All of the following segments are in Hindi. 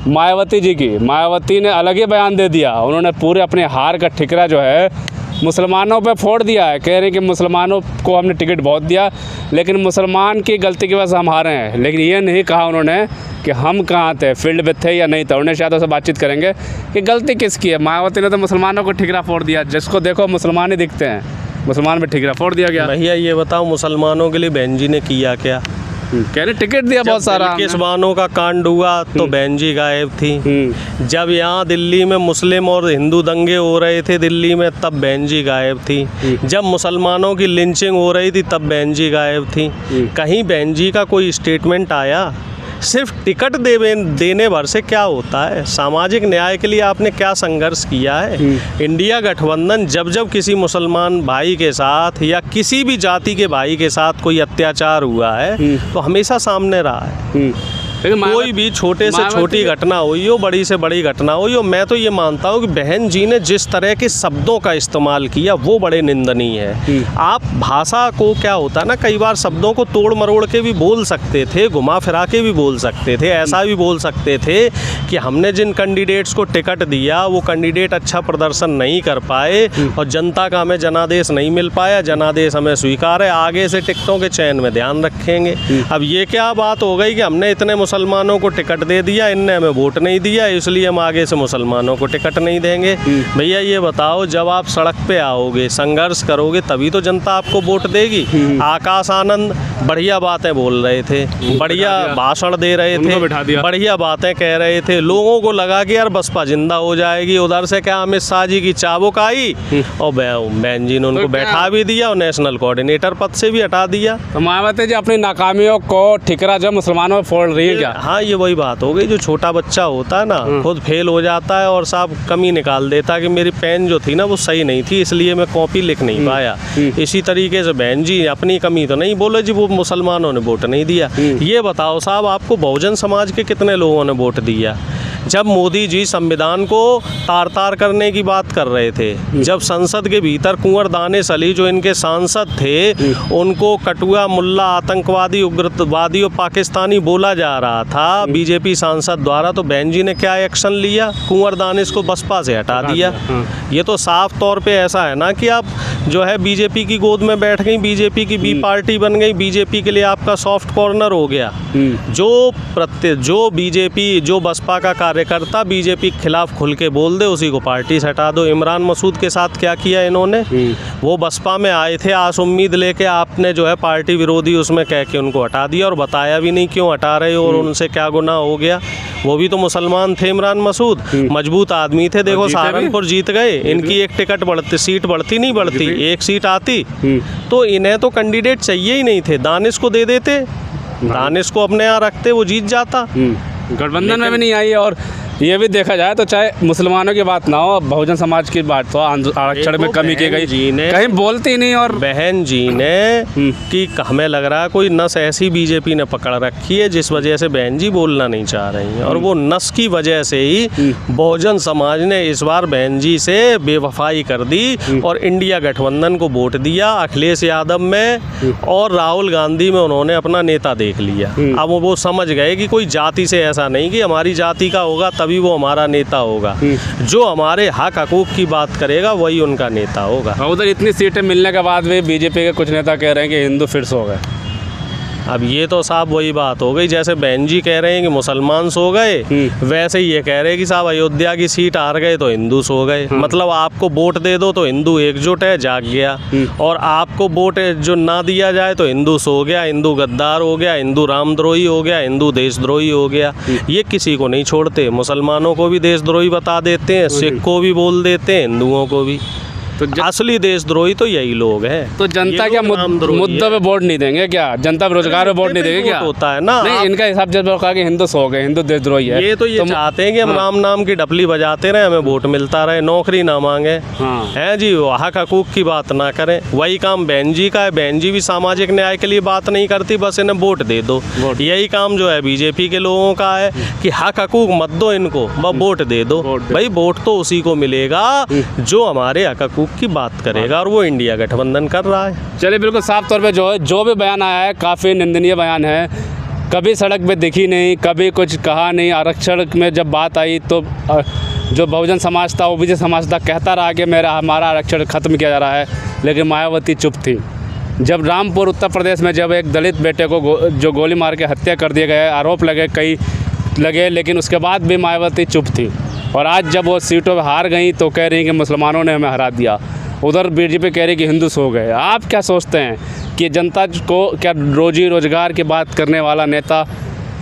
मायावती जी की। मायावती ने अलग ही बयान दे दिया, उन्होंने पूरे अपने हार का ठिकरा जो है मुसलमानों पे फोड़ दिया है। कह रहे हैं कि मुसलमानों को हमने टिकट बहुत दिया, लेकिन मुसलमान की गलती की वजह से हम हारे हैं। लेकिन ये नहीं कहा उन्होंने कि हम कहाँ थे, फील्ड में थे या नहीं थे। उन्हें शायद उससे बातचीत करेंगे कि गलती किसकी है। मायावती ने तो मुसलमानों को ठिकरा फोड़ दिया, जिसको देखो मुसलमान ही दिखते हैं, मुसलमान में ठिकरा फोड़ दिया गया। भैया ये बताओ मुसलमानों के लिए बहन जी ने किया क्या? कह रहे टिकट दिया बहुत सारा। किसबानों का कांड हुआ तो बहन जी गायब थी। जब यहाँ दिल्ली में मुस्लिम और हिंदू दंगे हो रहे थे दिल्ली में, तब बहन जी गायब थी। जब मुसलमानों की लिंचिंग हो रही थी तब बहन जी गायब थी। कहीं बहन जी का कोई स्टेटमेंट आया? सिर्फ टिकट देने भर से क्या होता है? सामाजिक न्याय के लिए आपने क्या संघर्ष किया है? इंडिया गठबंधन जब जब किसी मुसलमान भाई के साथ या किसी भी जाति के भाई के साथ कोई अत्याचार हुआ है तो हमेशा सामने रहा है। कोई भी छोटे से छोटी घटना हुई हो, बड़ी से बड़ी घटना हुई हो, मैं तो ये मानता हूँ कि बहन जी ने जिस तरह के शब्दों का इस्तेमाल किया वो बड़े निंदनीय है। आप भाषा को क्या होता है ना, कई बार शब्दों को तोड़ मरोड़ के भी बोल सकते थे, घुमा फिरा के भी बोल सकते थे। ऐसा भी बोल सकते थे कि हमने जिन कैंडिडेट्स को टिकट दिया वो कैंडिडेट अच्छा प्रदर्शन नहीं कर पाए और जनता का हमें जनादेश नहीं मिल पाया, जनादेश हमें स्वीकार है, आगे से टिकटों के चयन में ध्यान रखेंगे। अब ये क्या बात हो गई कि हमने इतने मुसलमानों को टिकट दे दिया, इनने हमें वोट नहीं दिया, इसलिए हम आगे से मुसलमानों को टिकट नहीं देंगे। भैया ये बताओ, जब आप सड़क पे आओगे, संघर्ष करोगे, तभी तो जनता आपको वोट देगी। आकाश आनंद बढ़िया बातें बोल रहे थे, बढ़िया भाषण दे रहे थे, बढ़िया बातें कह रहे थे, लोगों को लगा कि यार बसपा जिंदा हो जाएगी। उधर से क्या अमित शाह जी की चाबुक आई और बहन जी ने उनको बैठा भी दिया और नेशनल कोऑर्डिनेटर पद से भी हटा दिया। तो मायावती जी अपनी नाकामियों को ठिकरा जो मुसलमानों में फोड़ रही है क्या? हाँ, ये वही बात हो गई। जो छोटा बच्चा होता है ना, खुद फेल हो जाता है और साहब कमी निकाल देता कि मेरी पेन जो थी ना वो सही नहीं थी, इसलिए मैं कॉपी लिख नहीं पाया। इसी तरीके से बहन जी अपनी कमी तो नहीं बोले जी वो मुसलमानों ने वोट नहीं दिया। ये बताओ साहब, आपको बहुजन समाज के कितने लोगों ने वोट दिया? जब मोदी जी संविधान को तार तार करने की बात कर रहे थे, जब संसद के भीतर कुंवर दानिश अली जो इनके सांसद थे उनको कटुआ, मुल्ला, आतंकवादी, उग्रवादी और पाकिस्तानी बोला जा रहा था बीजेपी सांसद द्वारा, तो बहन जी ने क्या एक्शन लिया? कुंवर दानिश को बसपा से हटा दिया। ये तो साफ तौर पे ऐसा है ना कि आप जो है बीजेपी की गोद में बैठ गई, बीजेपी की बी पार्टी बन गई, बीजेपी के लिए आपका सॉफ्ट कॉर्नर हो गया। जो बीजेपी, जो बसपा का कार्यकर्ता बीजेपी के खिलाफ खुल के बोल दे उसी को पार्टी से हटा दो। इमरान मसूद के साथ क्या किया इन्होंने? वो बसपा में आए थे आस उम्मीद लेके, आपने जो है पार्टी विरोधी उसमें कह के उनको हटा दिया और बताया भी नहीं क्यों हटा रहे हो और उनसे क्या गुनाह हो गया। वो भी तो मुसलमान थे इमरान मसूद, मजबूत आदमी थे। देखो सहारनपुर जीत गए, इनकी एक टिकट बढ़ती, सीट बढ़ती नहीं बढ़ती, एक सीट आती। तो इन्हें तो कैंडिडेट चाहिए ही नहीं थे, दानिश को दे देते, दानिश को अपने यहाँ रखते, वो जीत जाता। गठबंधन में भी नहीं आई। और ये भी देखा जाए तो चाहे मुसलमानों की बात ना हो, बहुजन समाज की बात तो आरक्षण में कमी की गई, कहीं बोलती नहीं। और बहन जी ने कि हमें लग रहा है कोई नस ऐसी बीजेपी ने पकड़ रखी है जिस वजह से बहन जी बोलना नहीं चाह रही हैं, और वो नस की वजह से ही बहुजन समाज ने इस बार बहन जी से बेवफाई कर दी और इंडिया गठबंधन को वोट दिया। अखिलेश यादव में और राहुल गांधी में उन्होंने अपना नेता देख लिया। अब वो समझ गए कि कोई जाति से ऐसा नहीं कि हमारी जाति का होगा तभी वो हमारा नेता होगा, जो हमारे हक हकूक की बात करेगा वही उनका नेता होगा। उधर इतनी सीटें मिलने के बाद भी बीजेपी के कुछ नेता कह रहे हैं कि हिंदू फिर सो गए। अब ये तो साहब वही बात हो गई, जैसे बहन जी कह रहे हैं कि मुसलमान सो गए, वैसे ही ये कह रहे हैं कि साहब अयोध्या की सीट हार गए तो हिंदू सो गए। मतलब आपको वोट दे दो तो हिंदू एकजुट है, जाग गया, और आपको वोट जो ना दिया जाए तो हिंदू सो गया, हिंदू गद्दार हो गया, हिंदू रामद्रोही हो गया, हिंदू देशद्रोही हो गया। ये किसी को नहीं छोड़ते, मुसलमानों को भी देशद्रोही बता देते हैं, सिख को भी बोल देते हैं, हिंदुओं को भी। तो असली देशद्रोही तो यही लोग हैं। तो जनता क्या मुद्दों पे वोट नहीं देंगे क्या? जनता बेरोजगार पे वोट नहीं देंगे क्या? होता है ना, नहीं, इनका हिसाब जब कहा कि हिंदू सो गए, हिंदू देशद्रोही है, ये तो ये चाहते हैं कि हम राम नाम की डपली बजाते रहे, हमें वोट मिलता रहे, नौकरी ना मांगे, है जी, हक हकूक की बात ना करें। वही काम बहन जी का है। बहन जी भी सामाजिक न्याय के लिए बात नहीं करती, बस इन्हें वोट दे दो। यही काम जो है बीजेपी के लोगों का है कि हक हकूक मत दो इनको, बस वोट दे दो। भाई वोट तो उसी को मिलेगा जो हमारे हक हकूक की बात करे, और वो इंडिया गठबंधन कर रहा है। चलिए, बिल्कुल साफ तौर पे जो भी बयान आया है काफ़ी निंदनीय बयान है। कभी सड़क पे दिखी नहीं, कभी कुछ कहा नहीं। आरक्षण में जब बात आई तो जो बहुजन समाज था, ओबीसी समाज था, कहता रहा कि हमारा आरक्षण ख़त्म किया जा रहा है, लेकिन मायावती चुप थी। जब रामपुर उत्तर प्रदेश में जब एक दलित बेटे को जो गोली मार के हत्या कर दिया गया, आरोप कई लगे, लेकिन उसके बाद भी मायावती चुप थी। और आज जब वो सीटों पर हार गई तो कह रही कि मुसलमानों ने हमें हरा दिया, उधर बीजेपी कह रही कि हिंदू सो गए। आप क्या सोचते हैं कि जनता को क्या रोजी रोजगार की बात करने वाला नेता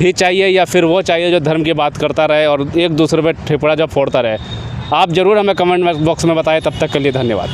ही चाहिए, या फिर वो चाहिए जो धर्म की बात करता रहे और एक दूसरे पे ठिपड़ा जब फोड़ता रहे? आप ज़रूर हमें कमेंट बॉक्स में बताएं। तब तक के लिए धन्यवाद।